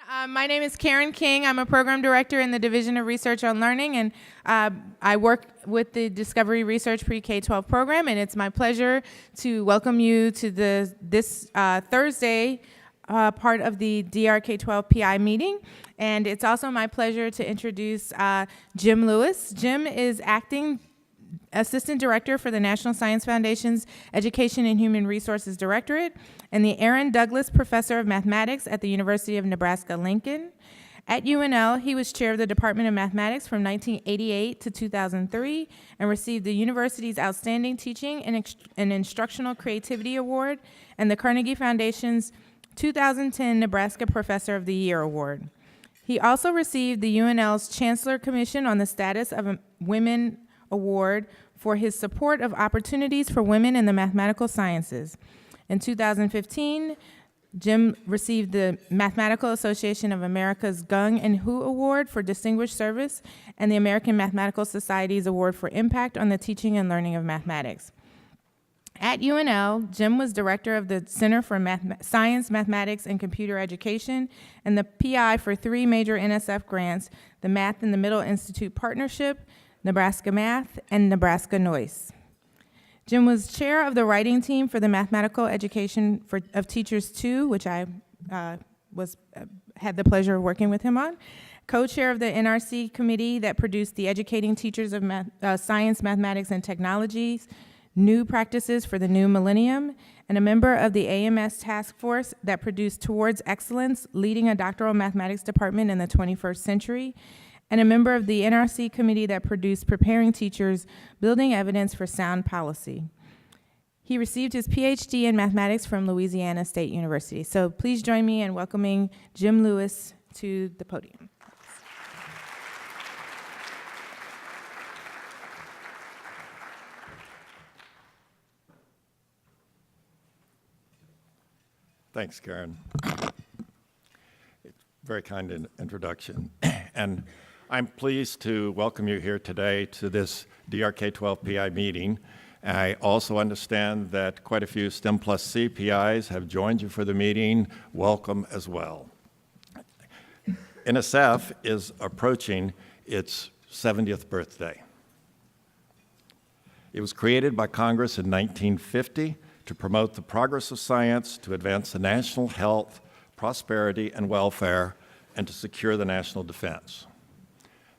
My name is Karen King. I'm a program director in the Division of Research on Learning, and I work with the Discovery Research Pre-K-12 program, and it's my pleasure to welcome you to this Thursday part of the DRK-12 PI meeting. And it's also my pleasure to introduce Jim Lewis. Jim is acting Assistant Director for the National Science Foundation's Education and Human Resources Directorate and the Aaron Douglas Professor of Mathematics at the University of Nebraska-Lincoln. At UNL, he was chair of the Department of Mathematics from 1988 to 2003 and received the university's Outstanding Teaching and Instructional Creativity Award and the Carnegie Foundation's 2010 Nebraska Professor of the Year Award. He also received the UNL's Chancellor Commission on the Status of Women Award for his support of opportunities for women in the mathematical sciences. In 2015, Jim received the Mathematical Association of America's Gung and Hu Award for Distinguished Service and the American Mathematical Society's Award for Impact on the Teaching and Learning of Mathematics. At UNL, Jim was director of the Center for Science, Mathematics, and Computer Education and the PI for 3 major NSF grants, the Math in the Middle Institute Partnership, Nebraska Math, and Nebraska Noyce. Jim was chair of the writing team for the Mathematical Education of Teachers 2, which I had the pleasure of working with him on, co-chair of the NRC committee that produced the Educating Teachers of Science, Mathematics, and Technologies, New Practices for the New Millennium, and a member of the AMS task force that produced Towards Excellence, Leading a Doctoral Mathematics Department in the 21st Century, and a member of the NRC committee that produced Preparing Teachers, Building Evidence for Sound Policy. He received his PhD in mathematics from Louisiana State University. So please join me in welcoming Jim Lewis to the podium. Thanks, Karen. Very kind introduction. And I'm pleased to welcome you here today to this DRK-12 PI meeting. I also understand that quite a few STEM Plus C PIs have joined you for the meeting. Welcome as well. NSF is approaching its 70th birthday. It was created by Congress in 1950 to promote the progress of science, to advance the national health, prosperity, and welfare, and to secure the national defense.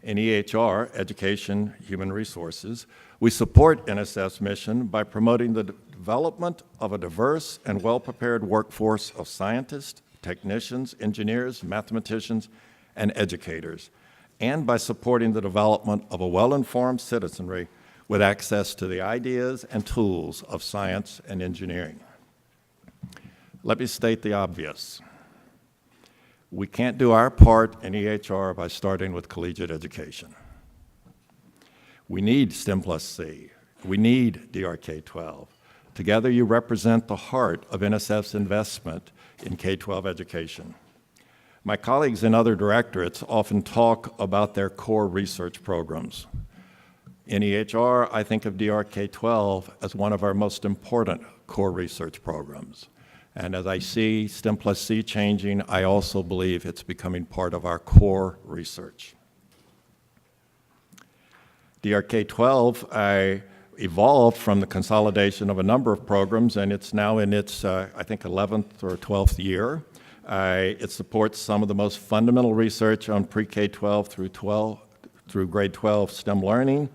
In EHR, Education, Human Resources, we support NSF's mission by promoting the development of a diverse and well-prepared workforce of scientists, technicians, engineers, mathematicians, and educators, and by supporting the development of a well-informed citizenry with access to the ideas and tools of science and engineering. Let me state the obvious. We can't do our part in EHR by starting with collegiate education. We need STEM Plus C. We need DRK-12. Together you represent the heart of NSF's investment in K-12 education. My colleagues in other directorates often talk about their core research programs. In EHR, I think of DRK-12 as one of our most important core research programs. And as I see STEM Plus C changing, I also believe it's becoming part of our core research. DRK-12 evolved from the consolidation of a number of programs, and it's now in its, I think, 11th or 12th year. It supports some of the most fundamental research on pre-K-12 through grade 12 STEM learning.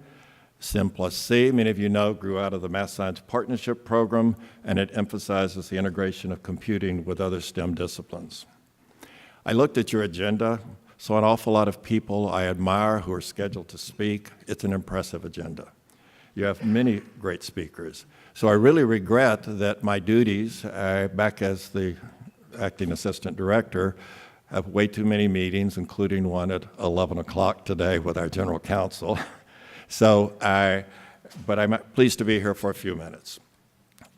STEM Plus C, many of you know, grew out of the Math Science Partnership Program, and it emphasizes the integration of computing with other STEM disciplines. I looked at your agenda, saw an awful lot of people I admire who are scheduled to speak. It's an impressive agenda. You have many great speakers. So I really regret that my duties, back as the acting assistant director, have way too many meetings, including one at 11 o'clock today with our general counsel. But I'm pleased to be here for a few minutes.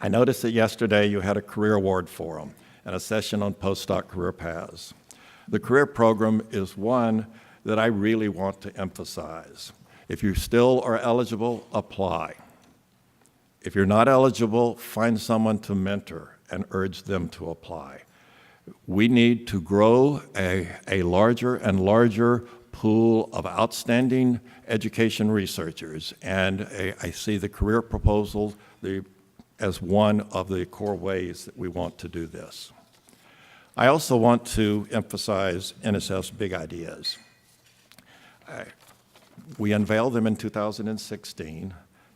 I noticed that yesterday you had a career award forum and a session on postdoc career paths. The career program is one that I really want to emphasize. If you still are eligible, apply. If you're not eligible, find someone to mentor and urge them to apply. We need to grow a larger and larger pool of outstanding education researchers, and I see the career proposal as one of the core ways that we want to do this. I also want to emphasize NSF's big ideas. We unveiled them in 2016,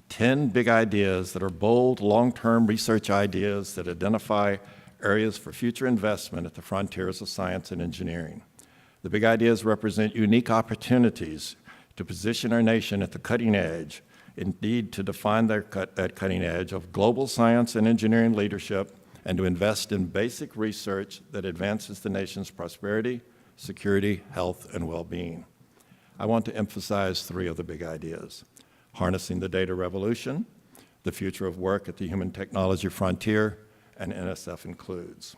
10 big ideas that are bold, long-term research ideas that identify areas for future investment at the frontiers of science and engineering. The big ideas represent unique opportunities to position our nation at the cutting edge, indeed to define that cutting edge of global science and engineering leadership, and to invest in basic research that advances the nation's prosperity, security, health, and well-being. I want to emphasize 3 of the big ideas: harnessing the data revolution, the future of work at the human technology frontier, and NSF includes.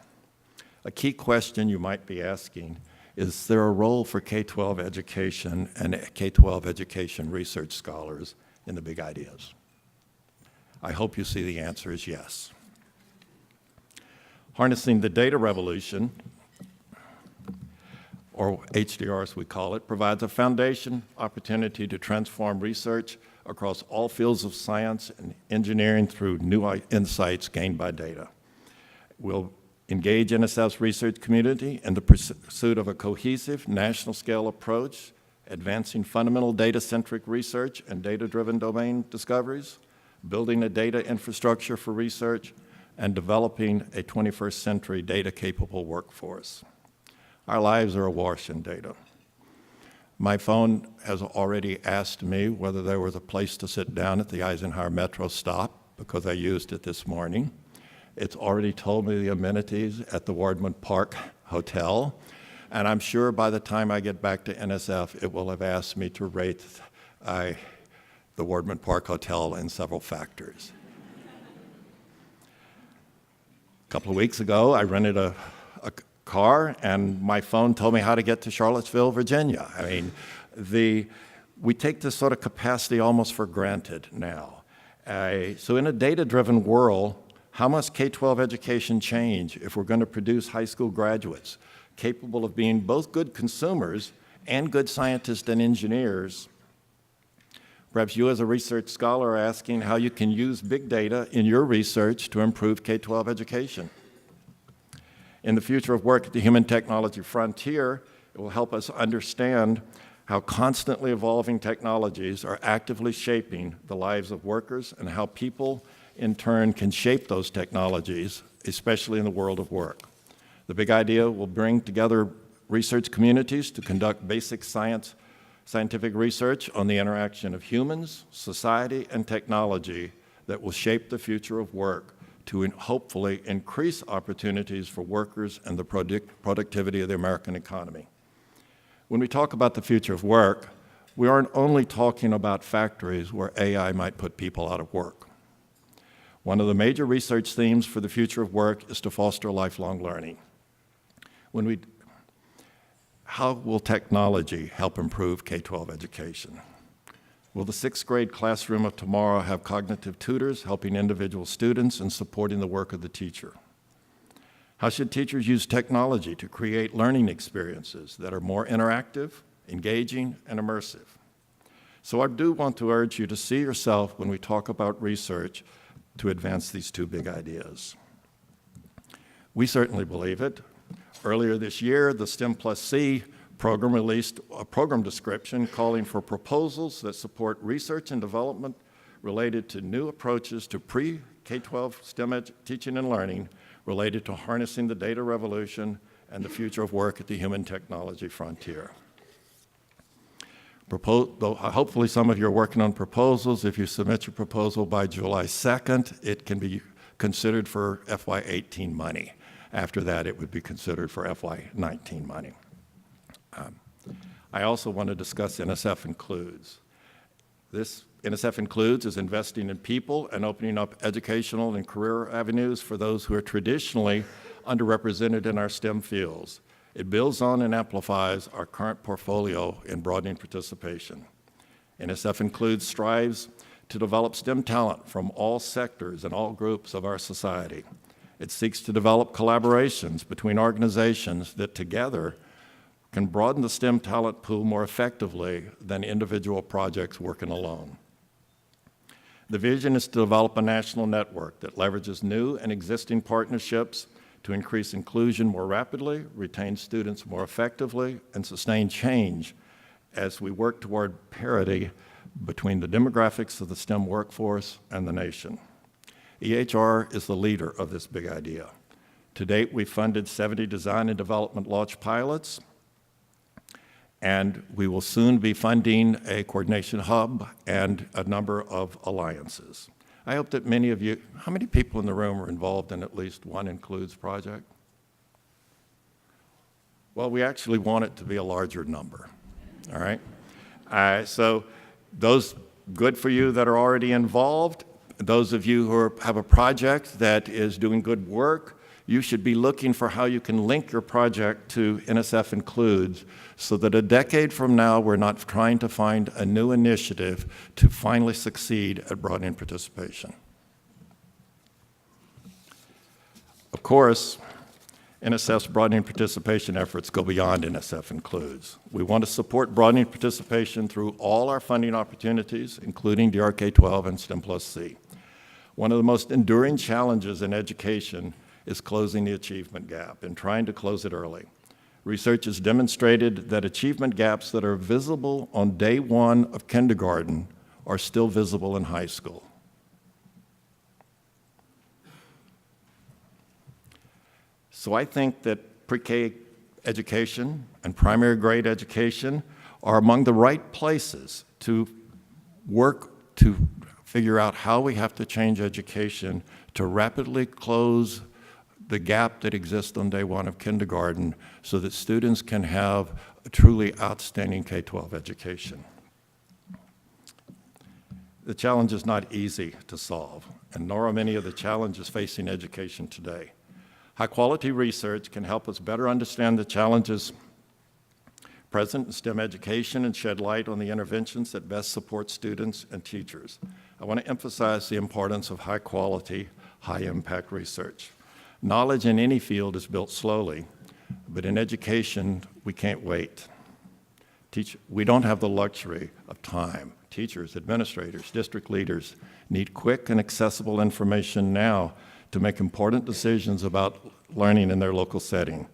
A key question you might be asking, is there a role for K-12 education and K-12 education research scholars in the big ideas? I hope you see the answer is yes. Harnessing the data revolution, or HDR as we call it, provides a foundation opportunity to transform research across all fields of science and engineering through new insights gained by data. We'll engage NSF's research community in the pursuit of a cohesive national scale approach, advancing fundamental data-centric research and data-driven domain discoveries, building a data infrastructure for research, and developing a 21st century data-capable workforce. Our lives are awash in data. My phone has already asked me whether there was a place to sit down at the Eisenhower Metro stop because I used it this morning. It's already told me the amenities at the Wardman Park Hotel, and I'm sure by the time I get back to NSF, it will have asked me to rate the Wardman Park Hotel in several factors. A couple of weeks ago, I rented a car, and my phone told me how to get to Charlottesville, Virginia. I mean, we take this sort of capacity almost for granted now. So in a data-driven world, how must K-12 education change if we're going to produce high school graduates capable of being both good consumers and good scientists and engineers? Perhaps you as a research scholar are asking how you can use big data in your research to improve K-12 education. In the future of work at the human technology frontier, it will help us understand how constantly evolving technologies are actively shaping the lives of workers and how people in turn can shape those technologies, especially in the world of work. The big idea will bring together research communities to conduct basic scientific research on the interaction of humans, society, and technology that will shape the future of work to hopefully increase opportunities for workers and the productivity of the American economy. When we talk about the future of work, we aren't only talking about factories where AI might put people out of work. One of the major research themes for the future of work is to foster lifelong learning. How will technology help improve K-12 education? Will the 6th grade classroom of tomorrow have cognitive tutors helping individual students and supporting the work of the teacher? How should teachers use technology to create learning experiences that are more interactive, engaging, and immersive? So I do want to urge you to see yourself when we talk about research to advance these 2 big ideas. We certainly believe it. Earlier this year, the STEM+C program released a program description calling for proposals that support research and development related to new approaches to pre-K-12 STEM teaching and learning related to harnessing the data revolution and the future of work at the human technology frontier. Hopefully some of you are working on proposals. If you submit your proposal by July 2nd, it can be considered for FY18 money. After that, it would be considered for FY19 money. I also want to discuss NSF Includes. This NSF Includes is investing in people and opening up educational and career avenues for those who are traditionally underrepresented in our STEM fields. It builds on and amplifies our current portfolio in broadening participation. NSF Includes strives to develop STEM talent from all sectors and all groups of our society. It seeks to develop collaborations between organizations that together can broaden the STEM talent pool more effectively than individual projects working alone. The vision is to develop a national network that leverages new and existing partnerships to increase inclusion more rapidly, retain students more effectively, and sustain change as we work toward parity between the demographics of the STEM workforce and the nation. EHR is the leader of this big idea. To date, we've funded 70 design and development launch pilots, and we will soon be funding a coordination hub and a number of alliances. I hope that many of you, how many people in the room are involved in at least one Includes project? Well, we actually want it to be a larger number, all right? So those good for you that are already involved, those of you who have a project that is doing good work, you should be looking for how you can link your project to NSF Includes so that a decade from now, we're not trying to find a new initiative to finally succeed at broadening participation. Of course, NSF's broadening participation efforts go beyond NSF Includes. We want to support broadening participation through all our funding opportunities, including DRK-12 and STEM+C. One of the most enduring challenges in education is closing the achievement gap and trying to close it early. Research has demonstrated that achievement gaps that are visible on day one of kindergarten are still visible in high school. So I think that pre-K education and primary grade education are among the right places to work to figure out how we have to change education to rapidly close the gap that exists on day one of kindergarten so that students can have a truly outstanding K-12 education. The challenge is not easy to solve, and nor are many of the challenges facing education today. High-quality research can help us better understand the challenges present in STEM education and shed light on the interventions that best support students and teachers. I want to emphasize the importance of high-quality, high-impact research. Knowledge in any field is built slowly, but in education, we can't wait. We don't have the luxury of time. Teachers, administrators, district leaders need quick and accessible information now to make important decisions about learning in their local setting.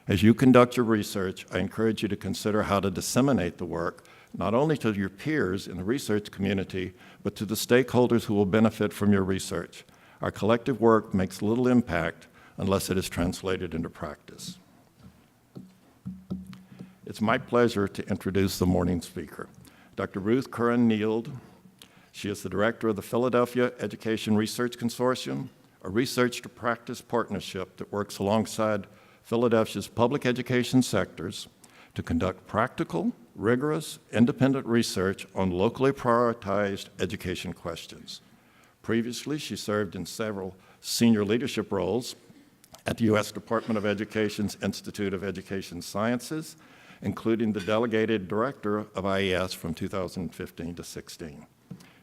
As you conduct your research, I encourage you to consider how to disseminate the work, not only to your peers in the research community, but to the stakeholders who will benefit from your research. Our collective work makes little impact unless it is translated into practice. It's my pleasure to introduce the morning speaker, Dr. Ruth Curran-Neild. She is the director of the Philadelphia Education Research Consortium, a research-to-practice partnership that works alongside Philadelphia's public education sectors to conduct practical, rigorous, independent research on locally prioritized education questions. Previously, she served in several senior leadership roles at the U.S. Department of Education's Institute of Education Sciences, including the delegated director of IES from 2015 to 16.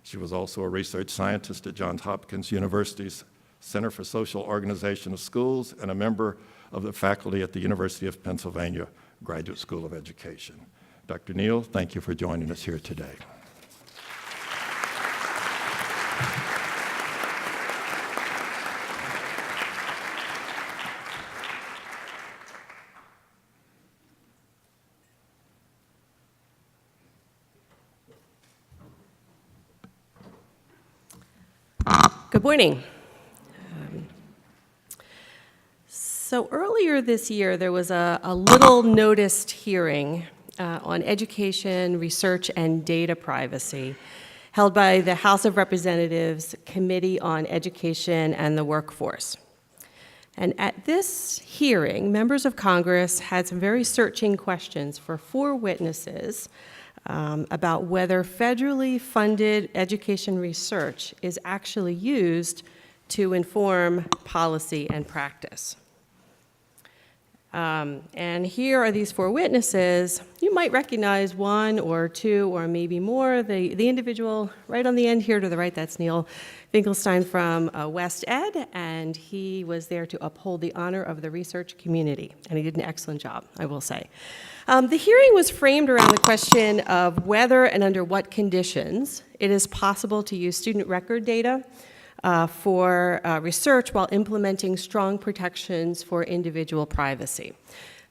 She was also a research scientist at Johns Hopkins University's Center for Social Organization of Schools and a member of the faculty at the University of Pennsylvania Graduate School of Education. Dr. Neild, thank you for joining us here today. Good morning. So earlier this year, there was a little noticed hearing on education, research, and data privacy held by the House of Representatives Committee on Education and the Workforce. And at this hearing, members of Congress had some very searching questions for 4 witnesses about whether federally funded education research is actually used to inform policy and practice. And here are these 4 witnesses. You might recognize 1 or 2 or maybe more. The individual right on the end here to the right, that's Neil Finkelstein from West Ed, and he was there to uphold the honor of the research community, and he did an excellent job, I will say. The hearing was framed around the question of whether and under what conditions it is possible to use student record data for research while implementing strong protections for individual privacy.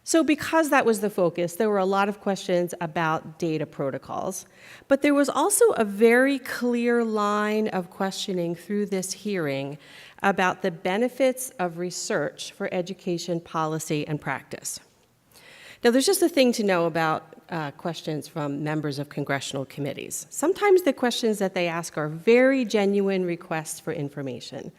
So because that was the focus, there were a lot of questions about data protocols, but there was also a very clear line of questioning through this hearing about the benefits of research for education policy and practice. Now, there's just a thing to know about questions from members of congressional committees. Sometimes the questions that they ask are very genuine requests for information,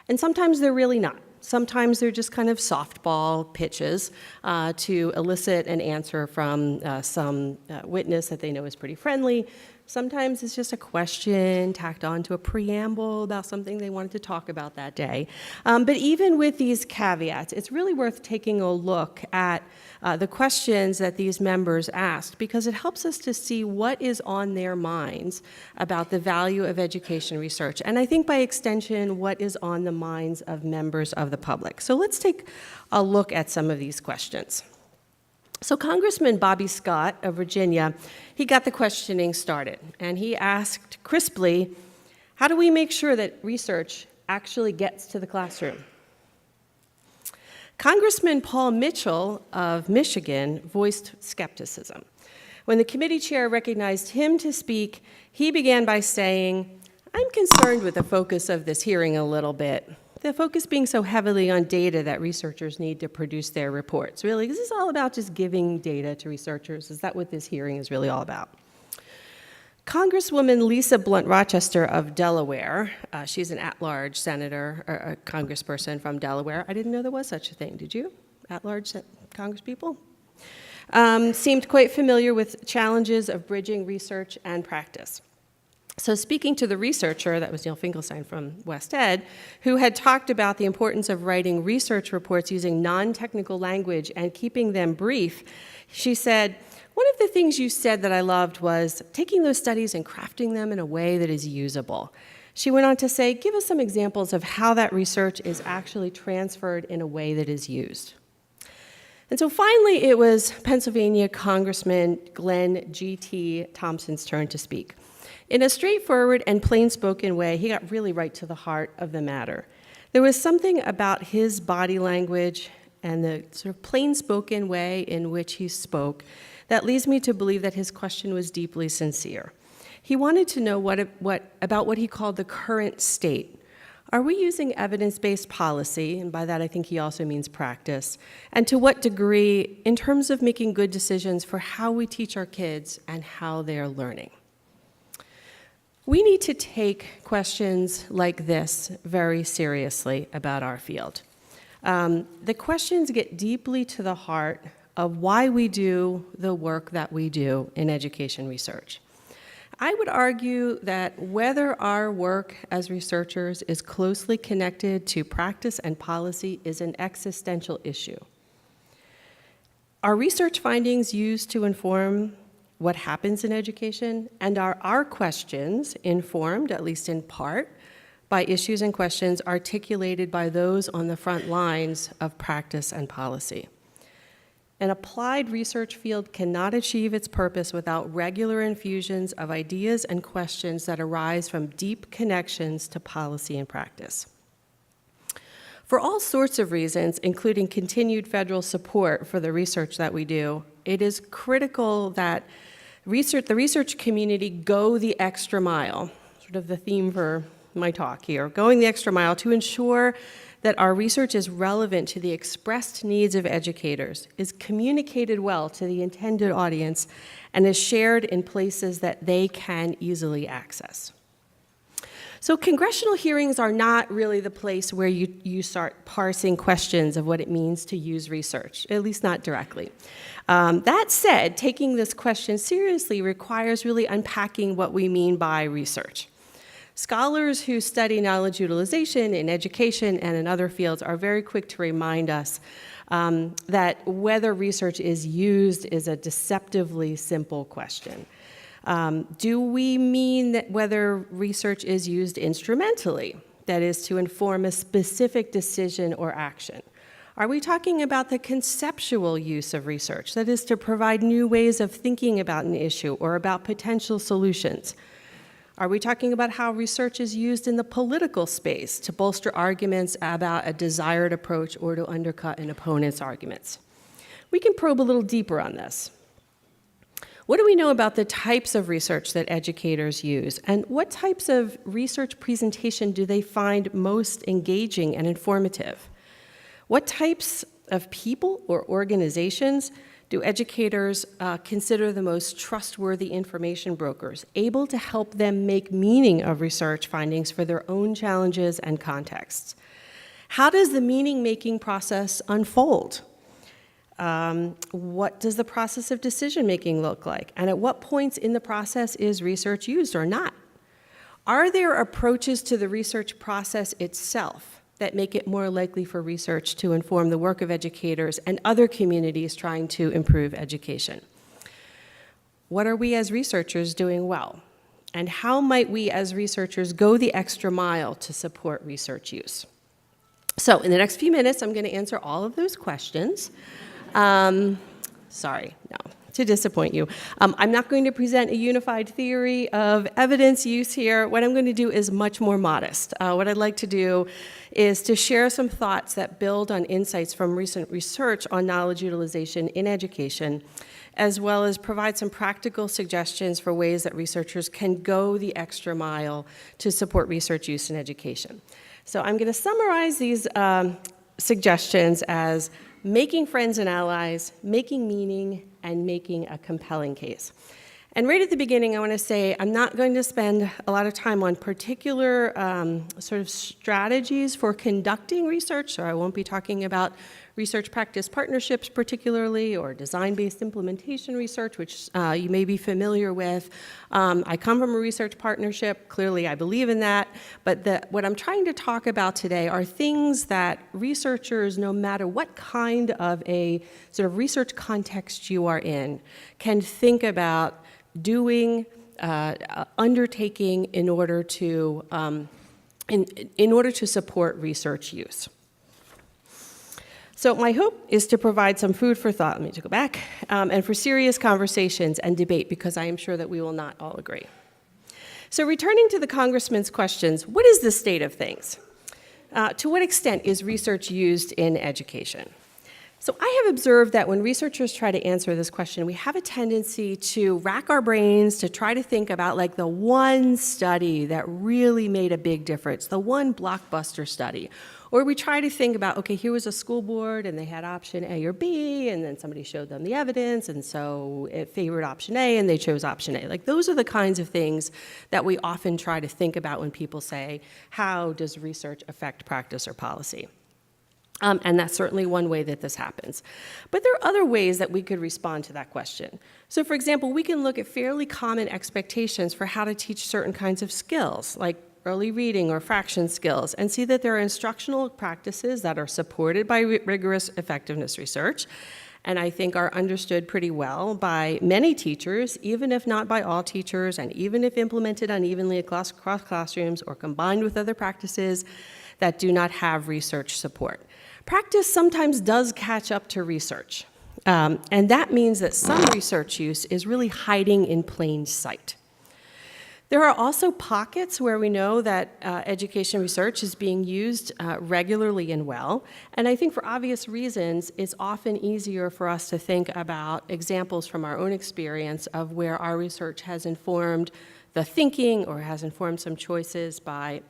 and sometimes they're really not. Sometimes they're just kind of softball pitches to elicit an answer from some witness that they know is pretty friendly. Sometimes it's just a question tacked on to a preamble about something they wanted to talk about that day. But even with these caveats, it's really worth taking a look at the questions that these members asked, because it helps us to see what is on their minds about the value of education research, and I think by extension, what is on the minds of members of the public. So let's take a look at some of these questions. So Congressman Bobby Scott of Virginia, he got the questioning started, and he asked crisply, how do we make sure that research actually gets to the classroom? Congressman Paul Mitchell of Michigan voiced skepticism. When the committee chair recognized him to speak, he began by saying, I'm concerned with the focus of this hearing a little bit. The focus being so heavily on data that researchers need to produce their reports. Really, is this all about just giving data to researchers? Is that what this hearing is really all about? Congresswoman Lisa Blunt Rochester of Delaware, she's an at-large senator, or a congressperson from Delaware. I didn't know there was such a thing, did you? At-large congresspeople? Seemed quite familiar with challenges of bridging research and practice. So speaking to the researcher, that was Neil Finkelstein from West Ed, who had talked about the importance of writing research reports using non-technical language and keeping them brief, she said, one of the things you said that I loved was taking those studies and crafting them in a way that is usable. She went on to say, give us some examples of how that research is actually transferred in a way that is used. And so finally, it was Pennsylvania Congressman Glenn G.T. Thompson's turn to speak. In a straightforward and plain-spoken way, he got really right to the heart of the matter. There was something about his body language and the sort of plain-spoken way in which he spoke that leads me to believe that his question was deeply sincere. He wanted to know about what he called the current state. Are we using evidence-based policy, and by that I think he also means practice, and to what degree in terms of making good decisions for how we teach our kids and how they are learning? We need to take questions like this very seriously about our field. The questions get deeply to the heart of why we do the work that we do in education research. I would argue that whether our work as researchers is closely connected to practice and policy is an existential issue. Are research findings used to inform what happens in education, and are our questions informed, at least in part, by issues and questions articulated by those on the front lines of practice and policy? An applied research field cannot achieve its purpose without regular infusions of ideas and questions that arise from deep connections to policy and practice. For all sorts of reasons, including continued federal support for the research that we do, it is critical that the research community go the extra mile, sort of the theme for my talk here, going the extra mile to ensure that our research is relevant to the expressed needs of educators, is communicated well to the intended audience, and is shared in places that they can easily access. So congressional hearings are not really the place where you start parsing questions of what it means to use research, at least not directly. That said, taking this question seriously requires really unpacking what we mean by research. Scholars who study knowledge utilization in education and in other fields are very quick to remind us that whether research is used is a deceptively simple question. Do we mean that whether research is used instrumentally, that is, to inform a specific decision or action? Are we talking about the conceptual use of research, that is, to provide new ways of thinking about an issue or about potential solutions? Are we talking about how research is used in the political space to bolster arguments about a desired approach or to undercut an opponent's arguments? We can probe a little deeper on this. What do we know about the types of research that educators use, and what types of research presentation do they find most engaging and informative? What types of people or organizations do educators consider the most trustworthy information brokers, able to help them make meaning of research findings for their own challenges and contexts? How does the meaning-making process unfold? What does the process of decision-making look like? And at what points in the process is research used or not? Are there approaches to the research process itself that make it more likely for research to inform the work of educators and other communities trying to improve education? What are we as researchers doing well? And how might we as researchers go the extra mile to support research use? So in the next few minutes, I'm going to answer all of those questions. Sorry, no, to disappoint you. I'm not going to present a unified theory of evidence use here. What I'm going to do is much more modest. What I'd like to do is to share some thoughts that build on insights from recent research on knowledge utilization in education, as well as provide some practical suggestions for ways that researchers can go the extra mile to support research use in education. So I'm going to summarize these suggestions as making friends and allies, making meaning, and making a compelling case. And right at the beginning, I want to say I'm not going to spend a lot of time on particular sort of strategies for conducting research, so I won't be talking about research practice partnerships particularly, or design-based implementation research, which you may be familiar with. I come from a research partnership. Clearly, I believe in that. But what I'm trying to talk about today are things that researchers, no matter what kind of a sort of research context you are in, can think about doing, undertaking in order to support research use. So my hope is to provide some food for thought, let me just go back, and for serious conversations and debate, because I am sure that we will not all agree. So returning to the Congressman's questions, what is the state of things? To what extent is research used in education? So I have observed that when researchers try to answer this question, we have a tendency to rack our brains to try to think about like the one study that really made a big difference, the one blockbuster study. Or we try to think about, okay, here was a school board and they had option A or B, and then somebody showed them the evidence, and so it favored option A and they chose option A. Like those are the kinds of things that we often try to think about when people say, how does research affect practice or policy? And that's certainly one way that this happens. But there are other ways that we could respond to that question. So for example, we can look at fairly common expectations for how to teach certain kinds of skills, like early reading or fraction skills, and see that there are instructional practices that are supported by rigorous effectiveness research, and I think are understood pretty well by many teachers, even if not by all teachers, and even if implemented unevenly across classrooms or combined with other practices that do not have research support. Practice sometimes does catch up to research, and that means that some research use is really hiding in plain sight. There are also pockets where we know that education research is being used regularly and well, and I think for obvious reasons, it's often easier for us to think about examples from our own experience of where our research has informed the thinking or has informed some choices by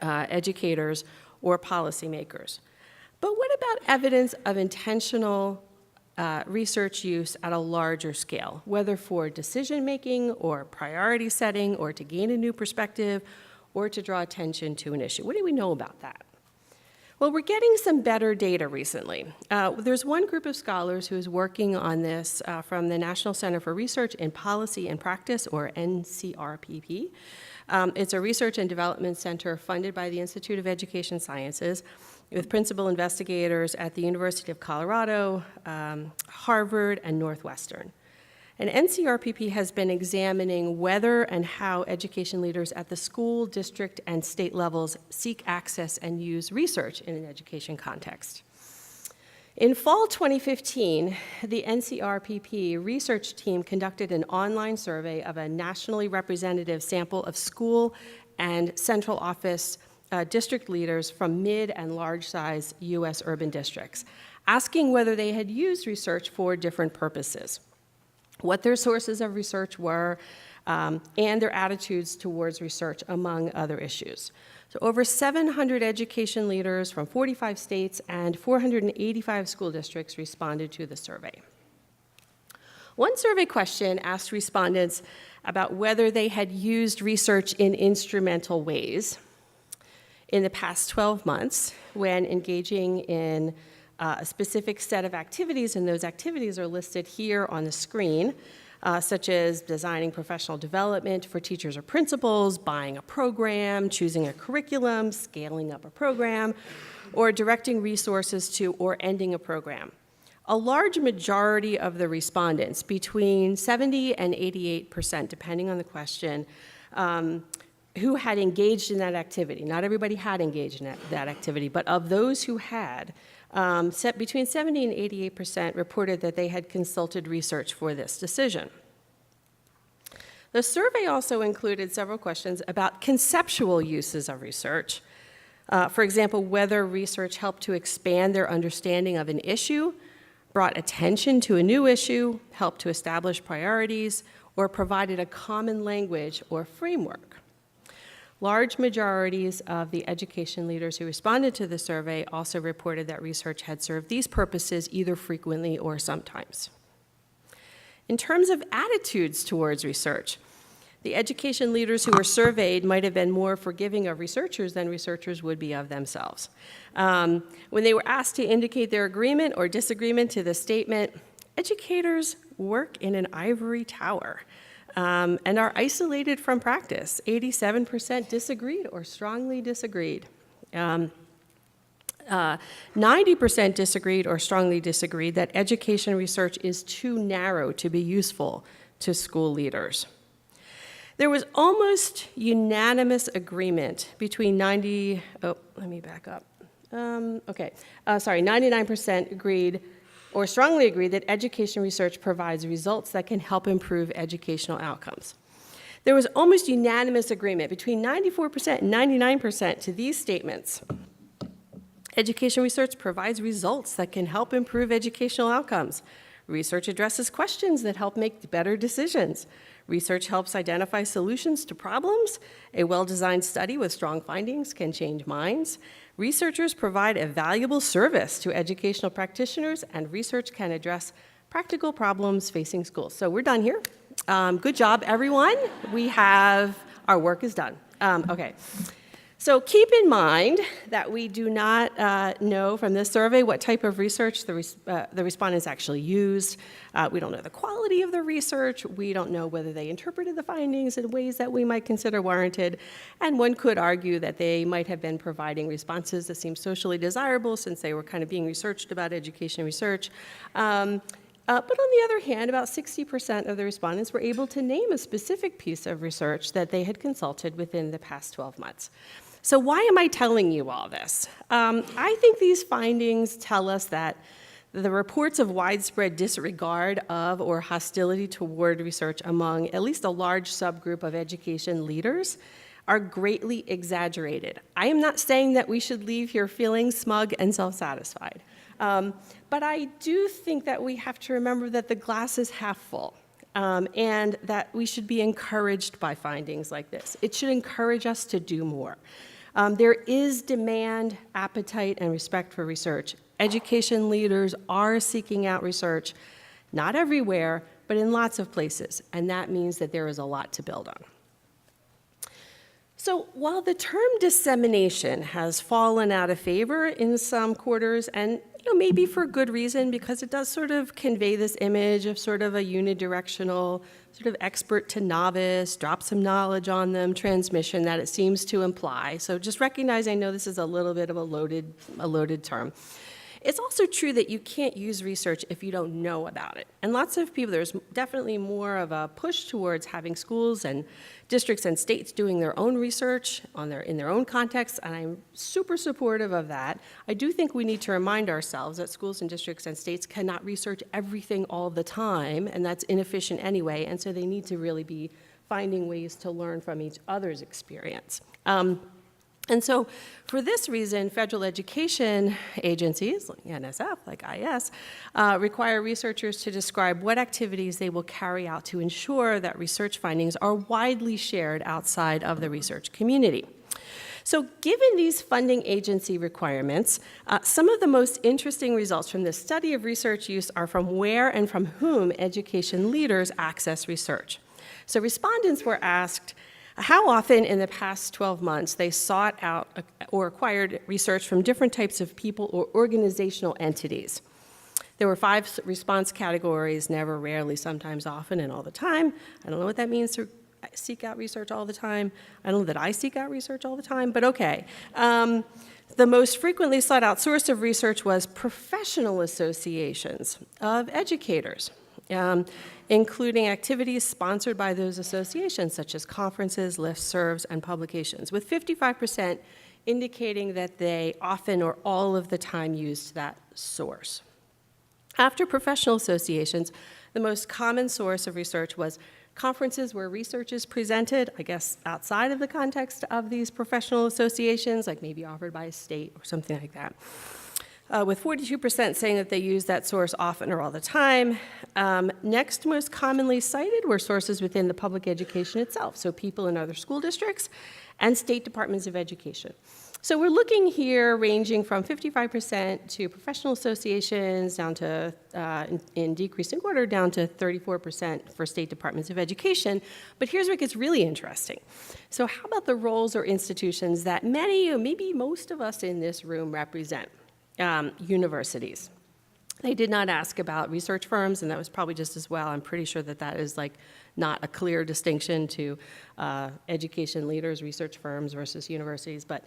educators or policymakers. But what about evidence of intentional research use at a larger scale, whether for decision-making or priority setting or to gain a new perspective or to draw attention to an issue? What do we know about that? Well, we're getting some better data recently. There's one group of scholars who is working on this from the National Center for Research in Policy and Practice, or NCRPP. It's a research and development center funded by the Institute of Education Sciences with principal investigators at the University of Colorado, Harvard, and Northwestern. And NCRPP has been examining whether and how education leaders at the school, district, and state levels seek access and use research in an education context. In fall 2015, the NCRPP research team conducted an online survey of a nationally representative sample of school and central office district leaders from mid and large-size U.S. urban districts, asking whether they had used research for different purposes, what their sources of research were, and their attitudes towards research, among other issues. So over 700 education leaders from 45 states and 485 school districts responded to the survey. One survey question asked respondents about whether they had used research in instrumental ways in the past 12 months when engaging in a specific set of activities, and those activities are listed here on the screen, such as designing professional development for teachers or principals, buying a program, choosing a curriculum, scaling up a program, or directing resources to or ending a program. A large majority of the respondents, between 70 and 88%, depending on the question, who had engaged in that activity. Not everybody had engaged in that activity, but of those who had, between 70 and 88% reported that they had consulted research for this decision. The survey also included several questions about conceptual uses of research. For example, whether research helped to expand their understanding of an issue, brought attention to a new issue, helped to establish priorities, or provided a common language or framework. Large majorities of the education leaders who responded to the survey also reported that research had served these purposes either frequently or sometimes. In terms of attitudes towards research, the education leaders who were surveyed might have been more forgiving of researchers than researchers would be of themselves. When they were asked to indicate their agreement or disagreement to the statement, educators work in an ivory tower. And are isolated from practice. 87% disagreed or strongly disagreed. 90% disagreed or strongly disagreed that education research is too narrow to be useful to school leaders. There was almost unanimous agreement between 99% agreed or strongly agree that education research provides results that can help improve educational outcomes. There was almost unanimous agreement between 94% and 99% to these statements. Education research provides results that can help improve educational outcomes. Research addresses questions that help make better decisions. Research helps identify solutions to problems. A well-designed study with strong findings can change minds. Researchers provide a valuable service to educational practitioners, and research can address practical problems facing schools. So we're done here. Good job, everyone. Our work is done. Okay. So keep in mind that we do not know from this survey what type of research the respondents actually used. We don't know the quality of the research. We don't know whether they interpreted the findings in ways that we might consider warranted. And one could argue that they might have been providing responses that seem socially desirable since they were kind of being researched about education research. But on the other hand, about 60% of the respondents were able to name a specific piece of research that they had consulted within the past 12 months. So why am I telling you all this? I think these findings tell us that the reports of widespread disregard of or hostility toward research among at least a large subgroup of education leaders are greatly exaggerated. I am not saying that we should leave here feeling smug and self-satisfied. But I do think that we have to remember that the glass is half full. And that we should be encouraged by findings like this. It should encourage us to do more. There is demand, appetite, and respect for research. Education leaders are seeking out research, not everywhere, but in lots of places, and that means that there is a lot to build on. So while the term dissemination has fallen out of favor in some quarters and maybe for good reason, because it does sort of convey this image of sort of a unidirectional, sort of expert to novice, drop some knowledge on them transmission that it seems to imply. So just recognize, I know this is a little bit of a loaded term. It's also true that you can't use research if you don't know about it. And lots of people, there's definitely more of a push towards having schools and districts and states doing their own research in their own context, and I'm super supportive of that. I do think we need to remind ourselves that schools and districts and states cannot research everything all the time, and that's inefficient anyway, and so they need to really be finding ways to learn from each other's experience. And so for this reason, federal education agencies, like NSF, like IS, require researchers to describe what activities they will carry out to ensure that research findings are widely shared outside of the research community. So given these funding agency requirements, some of the most interesting results from this study of research use are from where and from whom education leaders access research. So respondents were asked how often in the past 12 months they sought out or acquired research from different types of people or organizational entities. There were 5 response categories: never, rarely, sometimes, often, and all the time. I don't know what that means to seek out research all the time. I don't know that I seek out research all the time, but okay. The most frequently sought out source of research was professional associations of educators, including activities sponsored by those associations, such as conferences, listservs, and publications, with 55% indicating that they often or all of the time used that source. After professional associations, the most common source of research was conferences where research is presented, I guess outside of the context of these professional associations, like maybe offered by a state or something like that. With 42% saying that they use that source often or all the time. Next most commonly cited were sources within the public education itself, so people in other school districts and state departments of education. So we're looking here ranging from 55% to professional associations down to, in decreasing order, down to 34% for state departments of education. But here's where it gets really interesting. So how about the roles or institutions that many, or maybe most of us in this room represent? Universities. They did not ask about research firms, and that was probably just as well. I'm pretty sure that that is like not a clear distinction to education leaders, research firms versus universities. But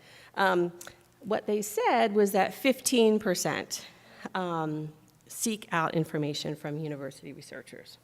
what they said was that 15% seek out information from university researchers.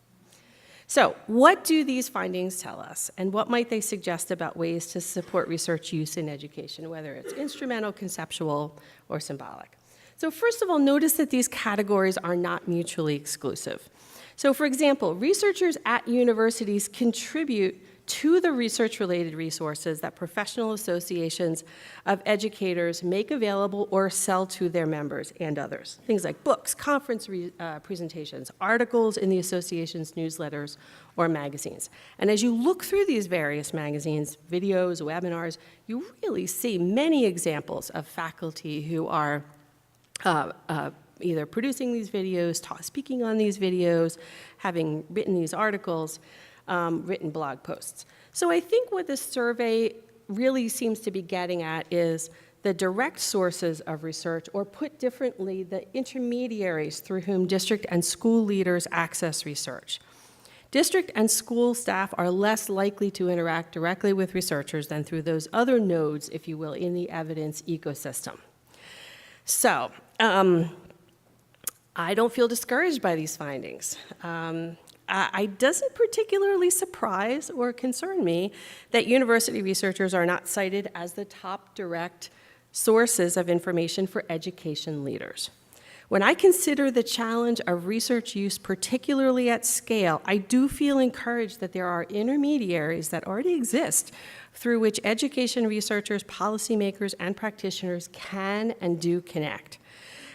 So what do these findings tell us, and what might they suggest about ways to support research use in education, whether it's instrumental, conceptual, or symbolic? So first of all, notice that these categories are not mutually exclusive. So for example, researchers at universities contribute to the research-related resources that professional associations of educators make available or sell to their members and others. Things like books, conference presentations, articles in the association's newsletters or magazines. And as you look through these various magazines, videos, webinars, you really see many examples of faculty who are either producing these videos, speaking on these videos, having written these articles, written blog posts. So I think what this survey really seems to be getting at is the direct sources of research, or put differently, the intermediaries through whom district and school leaders access research. District and school staff are less likely to interact directly with researchers than through those other nodes, if you will, in the evidence ecosystem. So, I don't feel discouraged by these findings. It doesn't particularly surprise or concern me that university researchers are not cited as the top direct sources of information for education leaders. When I consider the challenge of research use, particularly at scale, I do feel encouraged that there are intermediaries that already exist through which education researchers, policymakers, and practitioners can and do connect.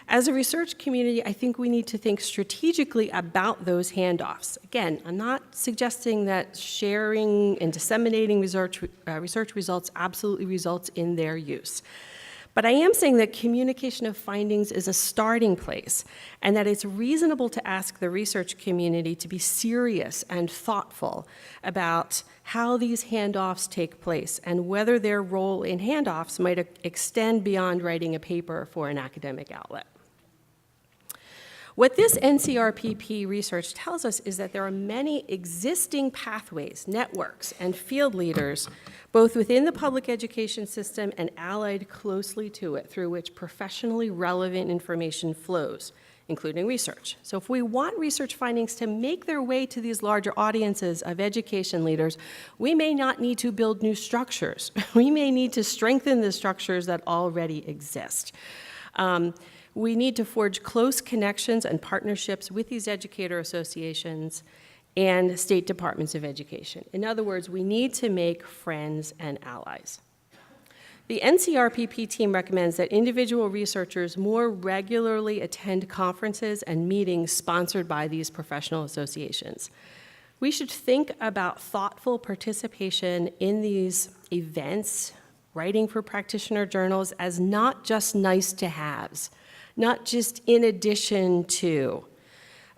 As a research community, I think we need to think strategically about those handoffs. Again, I'm not suggesting that sharing and disseminating research results absolutely results in their use. But I am saying that communication of findings is a starting place, and that it's reasonable to ask the research community to be serious and thoughtful about how these handoffs take place and whether their role in handoffs might extend beyond writing a paper for an academic outlet. What this NCRPP research tells us is that there are many existing pathways, networks, and field leaders, both within the public education system and allied closely to it, through which professionally relevant information flows, including research. So if we want research findings to make their way to these larger audiences of education leaders, we may not need to build new structures. We may need to strengthen the structures that already exist. We need to forge close connections and partnerships with these educator associations and state departments of education. In other words, we need to make friends and allies. The NCRPP team recommends that individual researchers more regularly attend conferences and meetings sponsored by these professional associations. We should think about thoughtful participation in these events, writing for practitioner journals, as not just nice to haves, not just in addition to,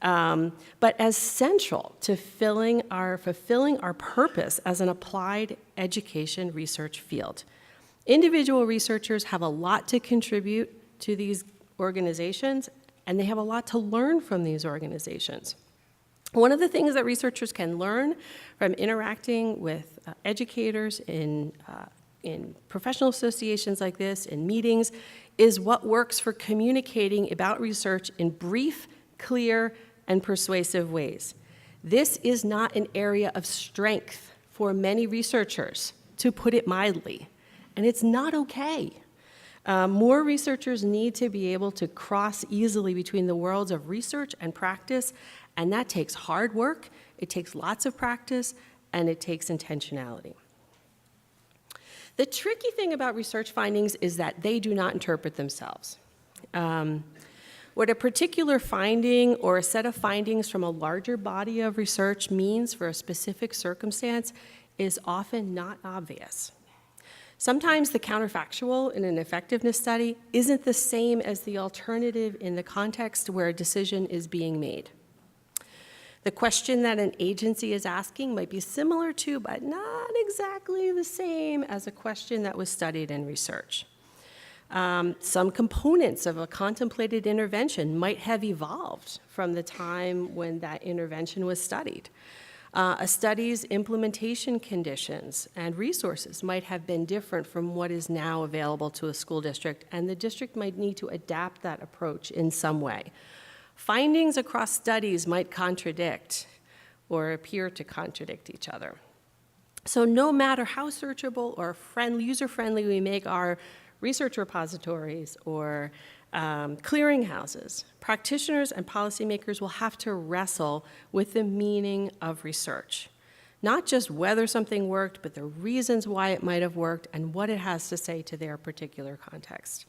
but as central to fulfilling our purpose as an applied education research field. Individual researchers have a lot to contribute to these organizations, and they have a lot to learn from these organizations. One of the things that researchers can learn from interacting with educators in professional associations like this, in meetings, is what works for communicating about research in brief, clear, and persuasive ways. This is not an area of strength for many researchers, to put it mildly, and it's not okay. More researchers need to be able to cross easily between the worlds of research and practice, and that takes hard work, it takes lots of practice, and it takes intentionality. The tricky thing about research findings is that they do not interpret themselves. What a particular finding or a set of findings from a larger body of research means for a specific circumstance is often not obvious. Sometimes the counterfactual in an effectiveness study isn't the same as the alternative in the context where a decision is being made. The question that an agency is asking might be similar to, but not exactly the same as a question that was studied in research. Some components of a contemplated intervention might have evolved from the time when that intervention was studied. A study's implementation conditions and resources might have been different from what is now available to a school district, and the district might need to adapt that approach in some way. Findings across studies might contradict or appear to contradict each other. So no matter how searchable or user-friendly we make our research repositories or clearinghouses, practitioners and policymakers will have to wrestle with the meaning of research. Not just whether something worked, but the reasons why it might have worked and what it has to say to their particular context.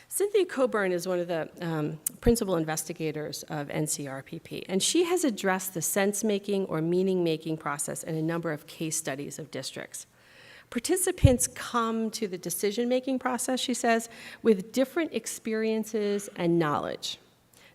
Cynthia Coburn is one of the principal investigators of NCRPP, and she has addressed the sense-making or meaning-making process in a number of case studies of districts. Participants come to the decision-making process, she says, with different experiences and knowledge.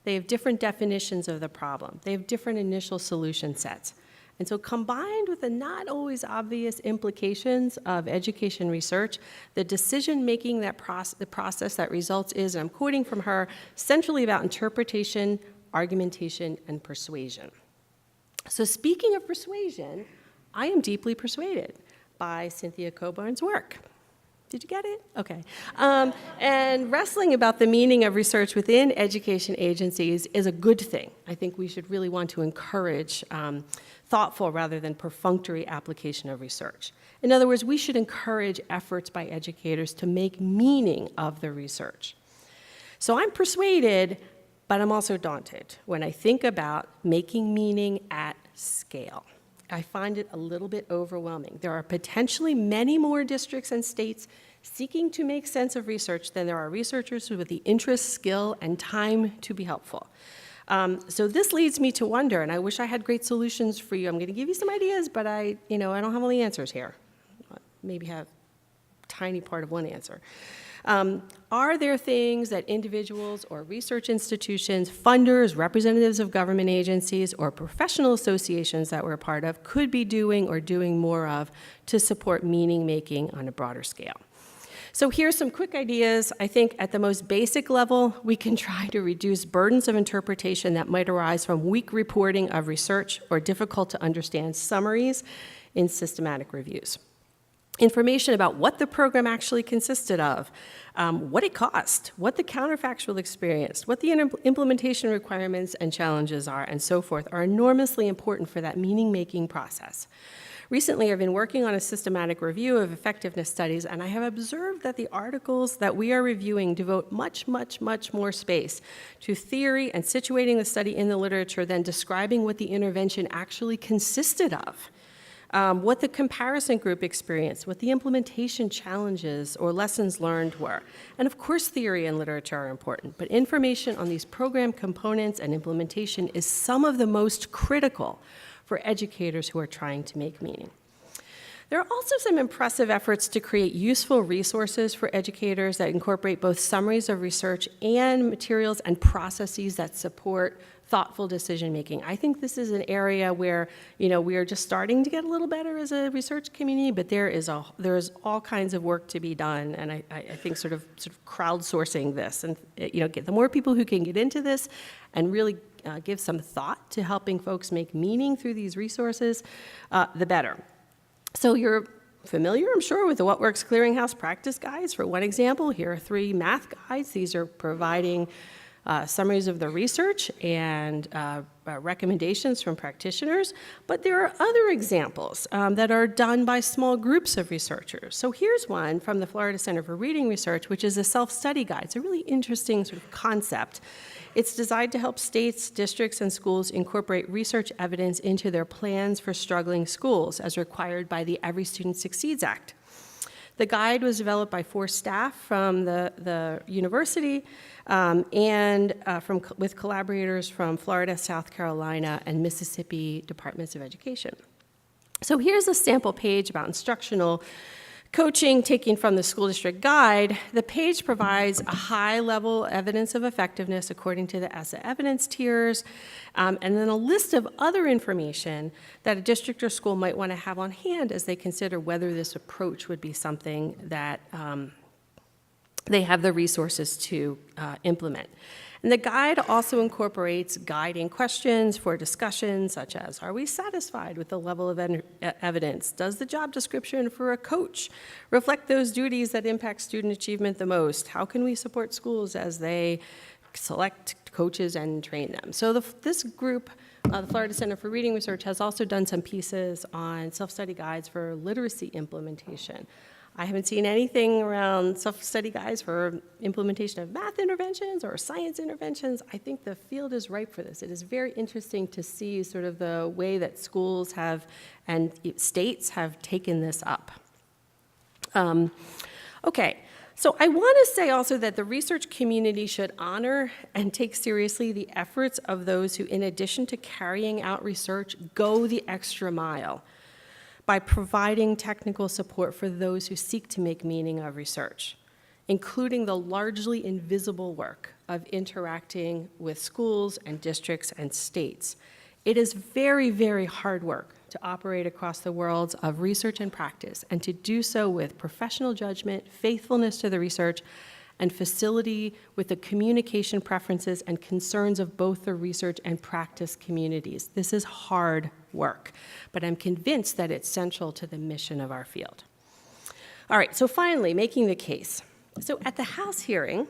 They have different definitions of the problem. They have different initial solution sets. And so combined with the not always obvious implications of education research, the decision-making the process that results is, and I'm quoting from her, centrally about interpretation, argumentation, and persuasion. So speaking of persuasion, I am deeply persuaded by Cynthia Coburn's work. Did you get it? Okay. And wrestling about the meaning of research within education agencies is a good thing. I think we should really want to encourage thoughtful rather than perfunctory application of research. In other words, we should encourage efforts by educators to make meaning of the research. So I'm persuaded, but I'm also daunted when I think about making meaning at scale. I find it a little bit overwhelming. There are potentially many more districts and states seeking to make sense of research than there are researchers with the interest, skill, and time to be helpful. So this leads me to wonder, and I wish I had great solutions for you. I'm going to give you some ideas, but I don't have all the answers here. Maybe have a tiny part of one answer. Are there things that individuals or research institutions, funders, representatives of government agencies, or professional associations that we're a part of could be doing or doing more of to support meaning making on a broader scale? So here's some quick ideas. I think at the most basic level, we can try to reduce burdens of interpretation that might arise from weak reporting of research or difficult to understand summaries in systematic reviews. Information about what the program actually consisted of, what it cost, what the counterfactual experience, what the implementation requirements and challenges are, and so forth, are enormously important for that meaning-making process. Recently, I've been working on a systematic review of effectiveness studies, and I have observed that the articles that we are reviewing devote much, much, much more space to theory and situating the study in the literature than describing what the intervention actually consisted of. What the comparison group experienced, what the implementation challenges or lessons learned were. And of course, theory and literature are important, but information on these program components and implementation is some of the most critical for educators who are trying to make meaning. There are also some impressive efforts to create useful resources for educators that incorporate both summaries of research and materials and processes that support thoughtful decision-making. I think this is an area where, we are just starting to get a little better as a research community, but there is all kinds of work to be done, and I think sort of crowdsourcing this, and get the more people who can get into this and really give some thought to helping folks make meaning through these resources, the better. So you're familiar, I'm sure, with the What Works Clearinghouse practice guides. For one example, here are 3 math guides. These are providing summaries of the research and recommendations from practitioners, but there are other examples that are done by small groups of researchers. So here's one from the Florida Center for Reading Research, which is a self-study guide. It's a really interesting sort of concept. It's designed to help states, districts, and schools incorporate research evidence into their plans for struggling schools as required by the Every Student Succeeds Act. The guide was developed by 4 staff from the university with collaborators from Florida, South Carolina, and Mississippi Departments of Education. So here's a sample page about instructional coaching taken from the school district guide. The page provides a high-level evidence of effectiveness according to the ESSA evidence tiers, and then a list of other information that a district or school might want to have on hand as they consider whether this approach would be something that they have the resources to implement. And the guide also incorporates guiding questions for discussion, such as, are we satisfied with the level of evidence? Does the job description for a coach reflect those duties that impact student achievement the most? How can we support schools as they select coaches and train them? So this group, the Florida Center for Reading Research, has also done some pieces on self-study guides for literacy implementation. I haven't seen anything around self-study guides for implementation of math interventions or science interventions. I think the field is ripe for this. It is very interesting to see sort of the way that schools have and states have taken this up. Okay, so I want to say also that the research community should honor and take seriously the efforts of those who, in addition to carrying out research, go the extra mile by providing technical support for those who seek to make meaning of research, including the largely invisible work of interacting with schools and districts and states. It is very, very hard work to operate across the worlds of research and practice, and to do so with professional judgment, faithfulness to the research, and facility with the communication preferences and concerns of both the research and practice communities. This is hard work, but I'm convinced that it's central to the mission of our field. All right, so finally, making the case. So at the House hearing,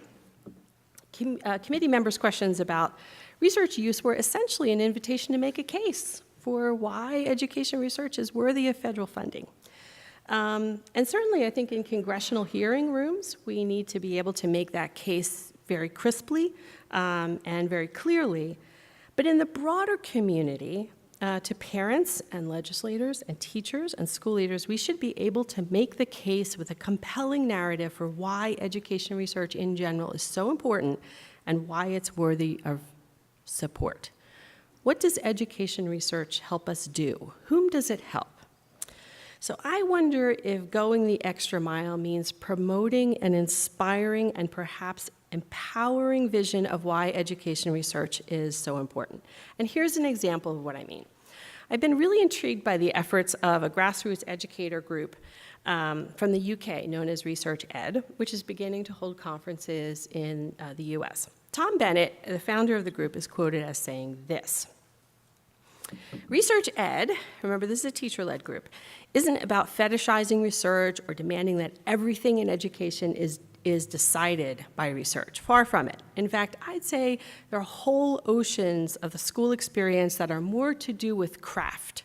committee members' questions about research use were essentially an invitation to make a case for why education research is worthy of federal funding. And certainly, I think in congressional hearing rooms, we need to be able to make that case very crisply and very clearly. But in the broader community, to parents and legislators and teachers and school leaders, we should be able to make the case with a compelling narrative for why education research in general is so important and why it's worthy of support. What does education research help us do? Whom does it help? So I wonder if going the extra mile means promoting an inspiring and perhaps empowering vision of why education research is so important. And here's an example of what I mean. I've been really intrigued by the efforts of a grassroots educator group from the UK, known as Research Ed, which is beginning to hold conferences in the US. Tom Bennett, the founder of the group, is quoted as saying this: Research Ed, remember this is a teacher-led group, isn't about fetishizing research or demanding that everything in education is decided by research. Far from it. In fact, I'd say there are whole oceans of the school experience that are more to do with craft.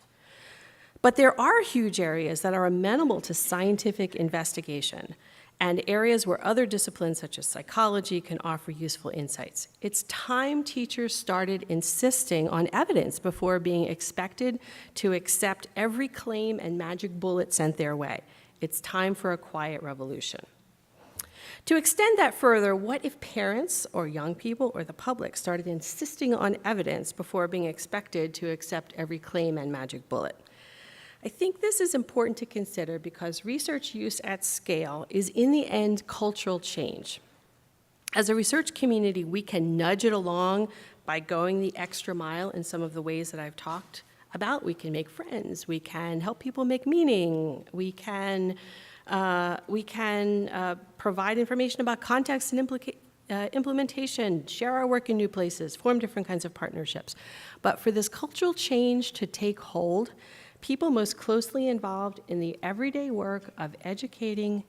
But there are huge areas that are amenable to scientific investigation and areas where other disciplines such as psychology can offer useful insights. It's time teachers started insisting on evidence before being expected to accept every claim and magic bullet sent their way. It's time for a quiet revolution. To extend that further, what if parents or young people or the public started insisting on evidence before being expected to accept every claim and magic bullet? I think this is important to consider because research use at scale is, in the end, cultural change. As a research community, we can nudge it along by going the extra mile in some of the ways that I've talked about. We can make friends. We can help people make meaning. We can provide information about context and implementation, share our work in new places, form different kinds of partnerships. But for this cultural change to take hold, people most closely involved in the everyday work of educating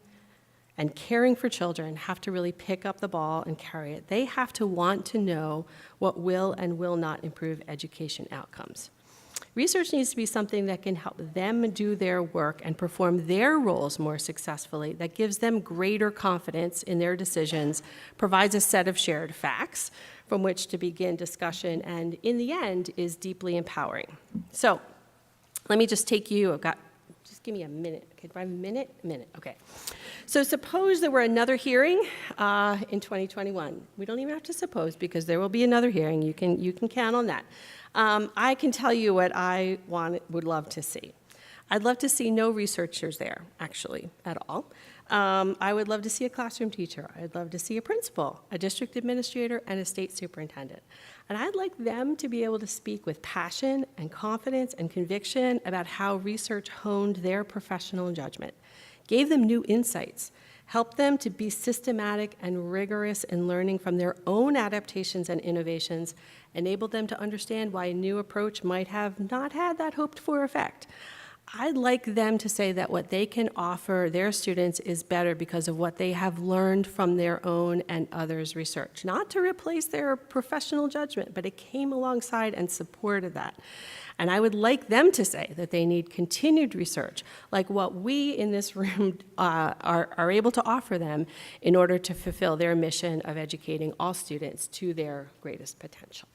and caring for children have to really pick up the ball and carry it. They have to want to know what will and will not improve education outcomes. Research needs to be something that can help them do their work and perform their roles more successfully, that gives them greater confidence in their decisions, provides a set of shared facts from which to begin discussion, and in the end is deeply empowering. So let me just take you, just give me a minute. Okay, do I have a minute? A minute, okay. So suppose there were another hearing in 2021. We don't even have to suppose because there will be another hearing. You can count on that. I can tell you what I would love to see. I'd love to see no researchers there, actually, at all. I would love to see a classroom teacher. I'd love to see a principal, a district administrator, and a state superintendent. And I'd like them to be able to speak with passion and confidence and conviction about how research honed their professional judgment, gave them new insights, helped them to be systematic and rigorous in learning from their own adaptations and innovations, enabled them to understand why a new approach might have not had that hoped-for effect. I'd like them to say that what they can offer their students is better because of what they have learned from their own and others' research. Not to replace their professional judgment, but it came alongside and supported that. And I would like them to say that they need continued research, like what we in this room are able to offer them in order to fulfill their mission of educating all students to their greatest potential.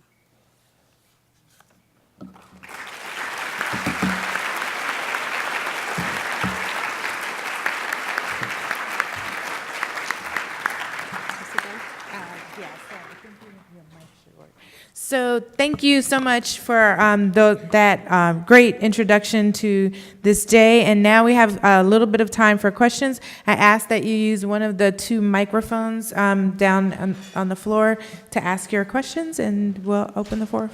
So thank you so much for that great introduction to this day. And now we have a little bit of time for questions. I ask that you use one of the two microphones down on the floor to ask your questions, and we'll open the floor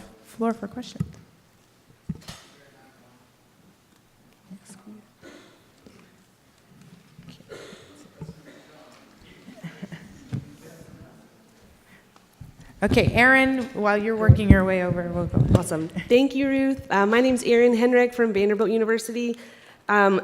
for questions. Okay, Erin, while you're working your way over, we'll go. Awesome. Thank you, Ruth. My name's Erin Henrich from Vanderbilt University. I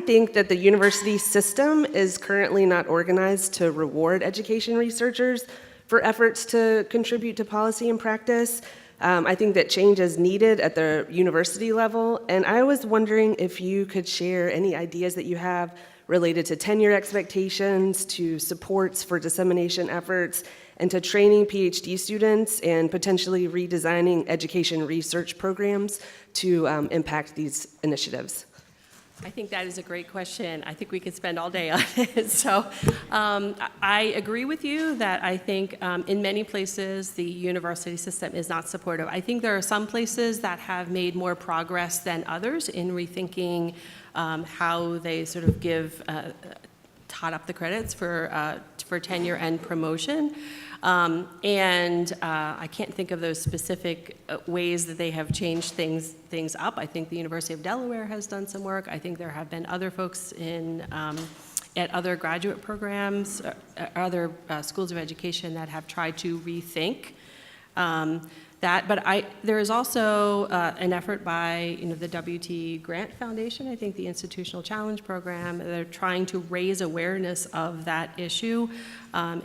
think that the university system is currently not organized to reward education researchers for efforts to contribute to policy and practice. I think that change is needed at the university level, and I was wondering if you could share any ideas that you have related to tenure expectations, to supports for dissemination efforts, and to training PhD students and potentially redesigning education research programs to impact these initiatives. I think that is a great question. I think we could spend all day on it. So I agree with you that I think in many places the university system is not supportive. I think there are some places that have made more progress than others in rethinking how they sort of give tot up the credits for for tenure and promotion. I can't think of those specific ways that they have changed things up. I think the University of Delaware has done some work. I think there have been other folks at other graduate programs, other schools of education that have tried to rethink that. But there is also an effort by the WT Grant Foundation, I think the Institutional Challenge Program. They're trying to raise awareness of that issue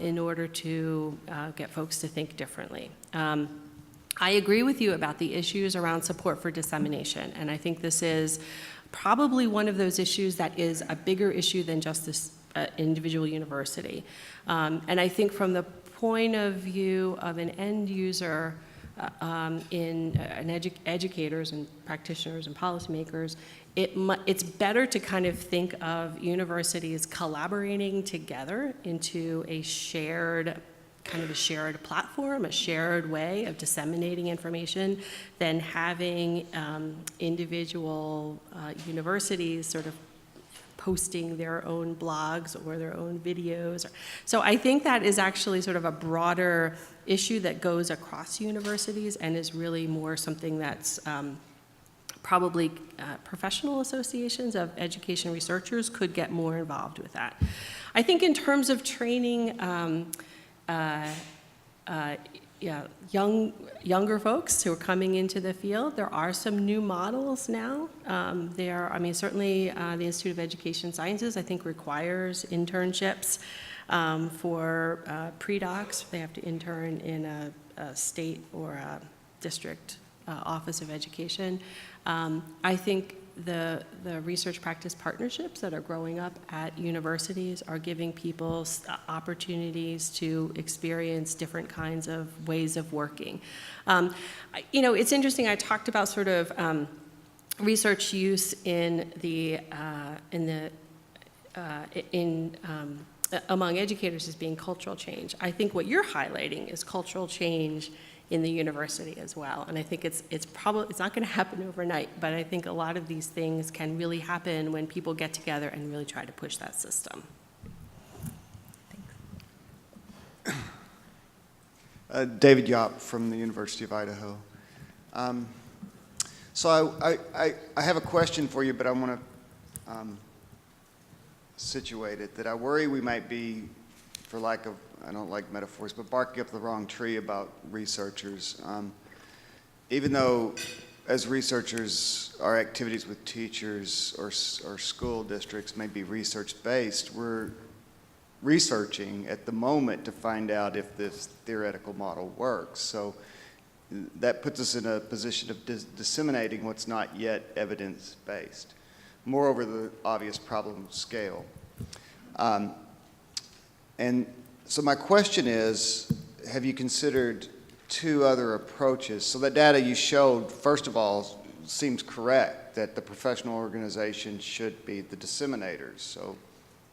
in order to get folks to think differently. I agree with you about the issues around support for dissemination, and I think this is probably one of those issues that is a bigger issue than just this individual university. And I think from the point of view of an end user, educators and practitioners and policymakers, it's better to kind of think of universities collaborating together into a shared platform, a shared way of disseminating information, than having individual universities sort of posting their own blogs or their own videos. So I think that is actually sort of a broader issue that goes across universities and is really more something that's probably professional associations of education researchers could get more involved with that. I think in terms of training younger folks who are coming into the field, there are some new models now. Certainly the Institute of Education Sciences, I think, requires internships for pre-docs. They have to intern in a state or a district office of education. I think the research practice partnerships that are growing up at universities are giving people opportunities to experience different kinds of ways of working. It's interesting. I talked about sort of research use among educators as being cultural change. I think what you're highlighting is cultural change in the university as well. And I think it's not going to happen overnight, but I think a lot of these things can really happen when people get together and really try to push that system. David Yopp from the University of Idaho. So I have a question for you, but I want to situate it, that I worry we might be, for lack of, I don't like metaphors, but barking up the wrong tree about researchers. Even though as researchers, our activities with teachers or school districts may be research-based, we're researching at the moment to find out if this theoretical model works. So that puts us in a position of disseminating what's not yet evidence-based. Moreover, the obvious problem scale. And so my question is, have you considered two other approaches? So the data you showed, first of all, seems correct, that the professional organization should be the disseminators. So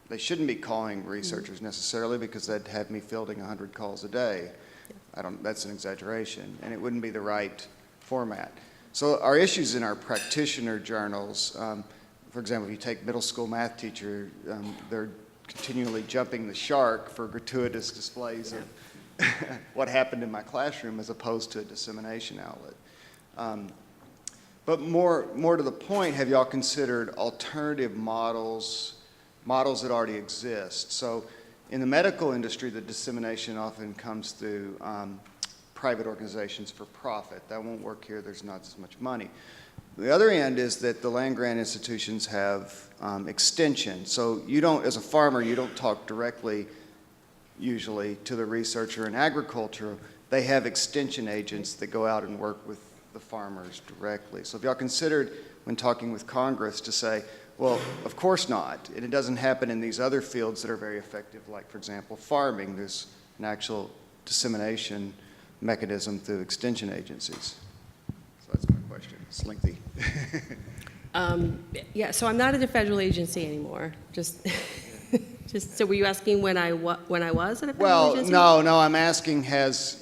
they shouldn't be calling researchers necessarily, because that'd have me fielding 100 calls a day. That's an exaggeration, and it wouldn't be the right format. So our issues in our practitioner journals, for example, if you take middle school math teacher, they're continually jumping the shark for gratuitous displays of what happened in my classroom as opposed to a dissemination outlet. But more to the point, have y'all considered alternative models that already exist? So in the medical industry, the dissemination often comes through private organizations for profit. That won't work here. There's not as much money. The other end is that the land-grant institutions have extension. So you don't, as a farmer, you don't talk directly, usually, to the researcher in agriculture. They have extension agents that go out and work with the farmers directly. So have y'all considered, when talking with Congress, to say, well, of course not, and it doesn't happen in these other fields that are very effective, like, for example, farming. There's an actual dissemination mechanism through extension agencies. So that's my question. It's lengthy. Yeah, so I'm not at a federal agency anymore. Just so were you asking when I was at a federal agency? Well, no, I'm asking,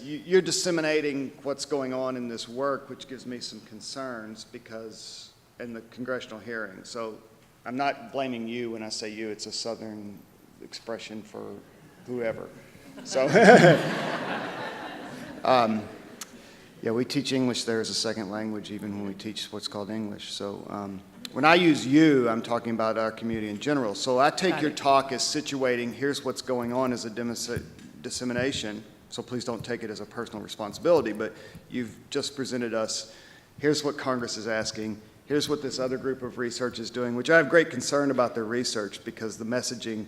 you're disseminating what's going on in this work, which gives me some concerns because in the congressional hearing. So I'm not blaming you when I say you. It's a Southern expression for whoever. So, yeah, we teach English there as a second language, even when we teach what's called English. So when I use you, I'm talking about our community in general. So I take your talk as situating, here's what's going on as a dissemination. So please don't take it as a personal responsibility, but you've just presented us, here's what Congress is asking, here's what this other group of research is doing, which I have great concern about their research because the messaging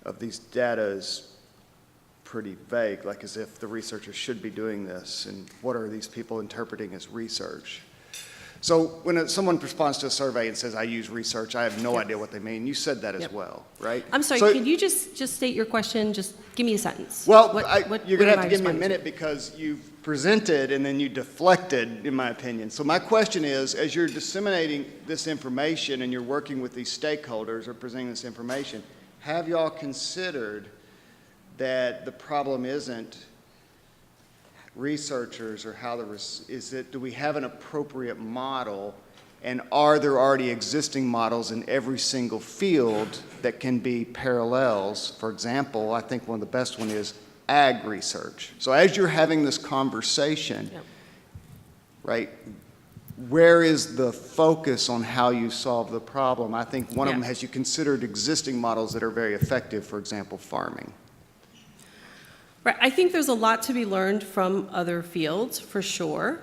of these data is pretty vague, like as if the researchers should be doing this, and what are these people interpreting as research? So when someone responds to a survey and says, I use research, I have no idea what they mean. You said that as well, right? I'm sorry, so, could you just state your question? Just give me a sentence. Well, you're going to what have to give me a minute because you've presented and then you deflected, in my opinion. So my question is, as you're disseminating this information and you're working with these stakeholders or presenting this information, have y'all considered that the problem isn't researchers or how do we have an appropriate model, and are there already existing models in every single field that can be parallels? For example, I think one of the best one is ag research. So as you're having this conversation, right, where is the focus on how you solve the problem? I think one of them, has you considered existing models that are very effective, for example, farming? Right. I think there's a lot to be learned from other fields, for sure.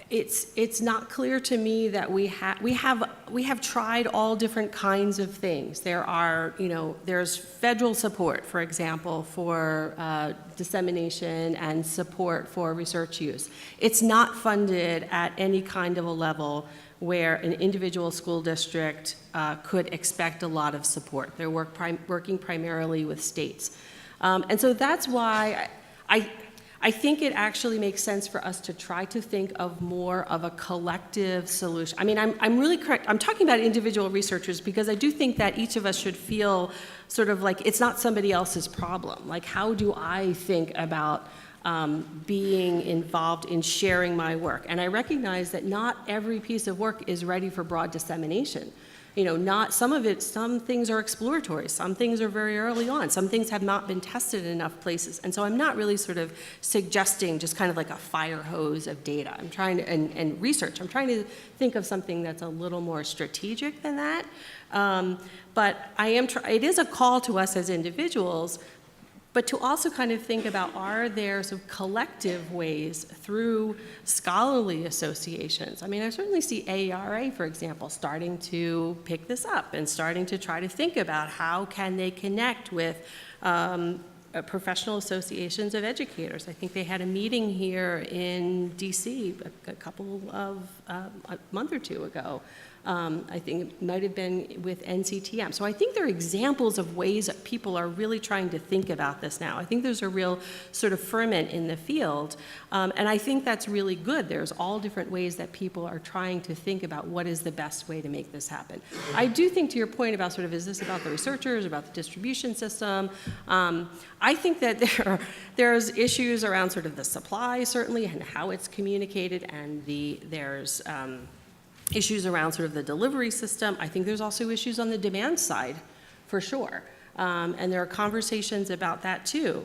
It's not clear to me that we have tried all different kinds of things. There's federal support, for example, for dissemination and support for research use. It's not funded at any kind of a level where an individual school district could expect a lot of support. They're working primarily with states. And so that's why I think it actually makes sense for us to try to think of more of a collective solution. I mean, I'm really correct. I'm talking about individual researchers because I do think that each of us should feel sort of like it's not somebody else's problem. Like, how do I think about being involved in sharing my work? And I recognize that not every piece of work is ready for broad dissemination. Some things are exploratory, some things are very early on, some things have not been tested in enough places. And so I'm not really sort of suggesting just kind of like a fire hose of data. I'm trying to, and research, I'm trying to think of something that's a little more strategic than that. But it is a call to us as individuals, but to also kind of think about, are there some collective ways through scholarly associations? I mean, I certainly see AERA, for example, starting to pick this up and starting to try to think about how can they connect with professional associations of educators. I think they had a meeting here in DC a month or two ago. I think it might have been with NCTM. So I think there are examples of ways that people are really trying to think about this now. I think there's a real sort of ferment in the field, and I think that's really good. There's all different ways that people are trying to think about what is the best way to make this happen. I do think, to your point about sort of, is this about the researchers, about the distribution system? I think that there's issues around sort of the supply, certainly, and how it's communicated, and there's issues around sort of the delivery system. I think there's also issues on the demand side, for sure. And there are conversations about that too.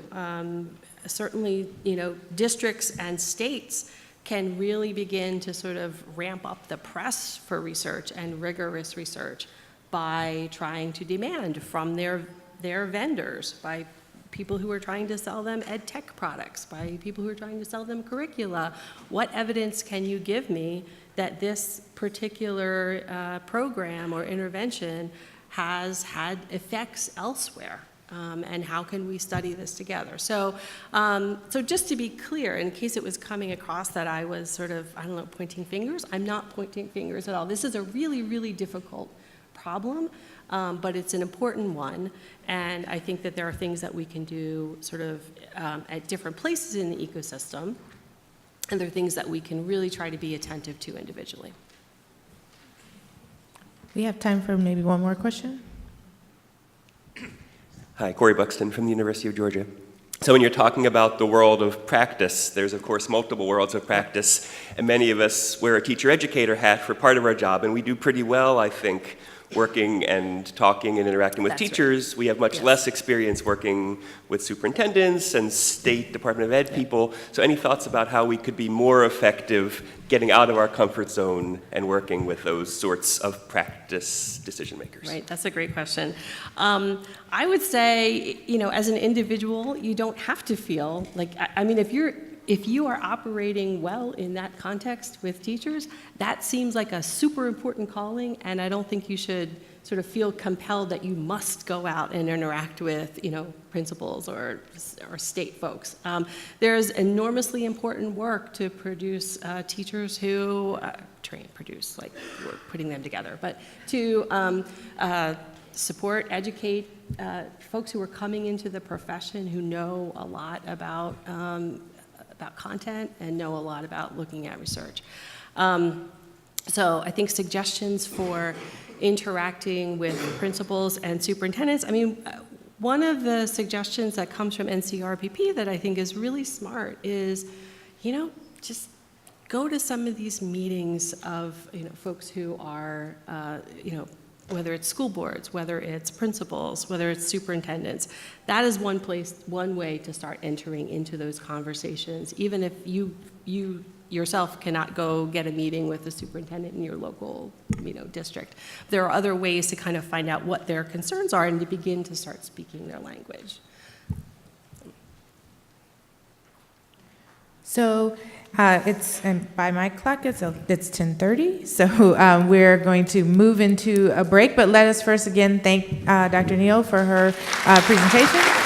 Certainly, districts and states can really begin to sort of ramp up the press for research and rigorous research by trying to demand from their vendors, by people who are trying to sell them ed tech products, by people who are trying to sell them curricula. What evidence can you give me that this particular program or intervention has had effects elsewhere? And how can we study this together? So just to be clear, in case it was coming across that I was sort of, pointing fingers, I'm not pointing fingers at all. This is a really, really difficult problem, but it's an important one. And I think that there are things that we can do sort of at different places in the ecosystem. And there are things that we can really try to be attentive to individually. We have time for maybe one more question. Hi, Corey Buxton from the University of Georgia. So when you're talking about the world of practice, there's of course multiple worlds of practice, and many of us wear a teacher-educator hat for part of our job, and we do pretty well, I think, working and talking and interacting with That's right. teachers. We have much Yes. less experience working with superintendents and state Department of Ed people. So any thoughts about how we could be more effective getting out of our comfort zone and working with those sorts of practice decision makers? Right, that's a great question. I would say, as an individual, you don't have to feel like, I mean, if you are operating well in that context with teachers, that seems like a super important calling, and I don't think you should sort of feel compelled that you must go out and interact with, principals or state folks. There's enormously important work to produce teachers who produce, like we're putting them together, but to support, educate folks who are coming into the profession who know a lot about content and know a lot about looking at research. So I think suggestions for interacting with principals and superintendents, I mean, one of the suggestions that comes from NCRPP that I think is really smart is, just go to some of these meetings of, folks who are, whether it's school boards, whether it's principals, whether it's superintendents. That is one way to start entering into those conversations, even if you yourself cannot go get a meeting with the superintendent in your local, district. There are other ways to kind of find out what their concerns are and to begin to start speaking their language. So and by my clock, it's 10:30. So we're going to move into a break, but let us first again thank Dr. Neal for her presentation.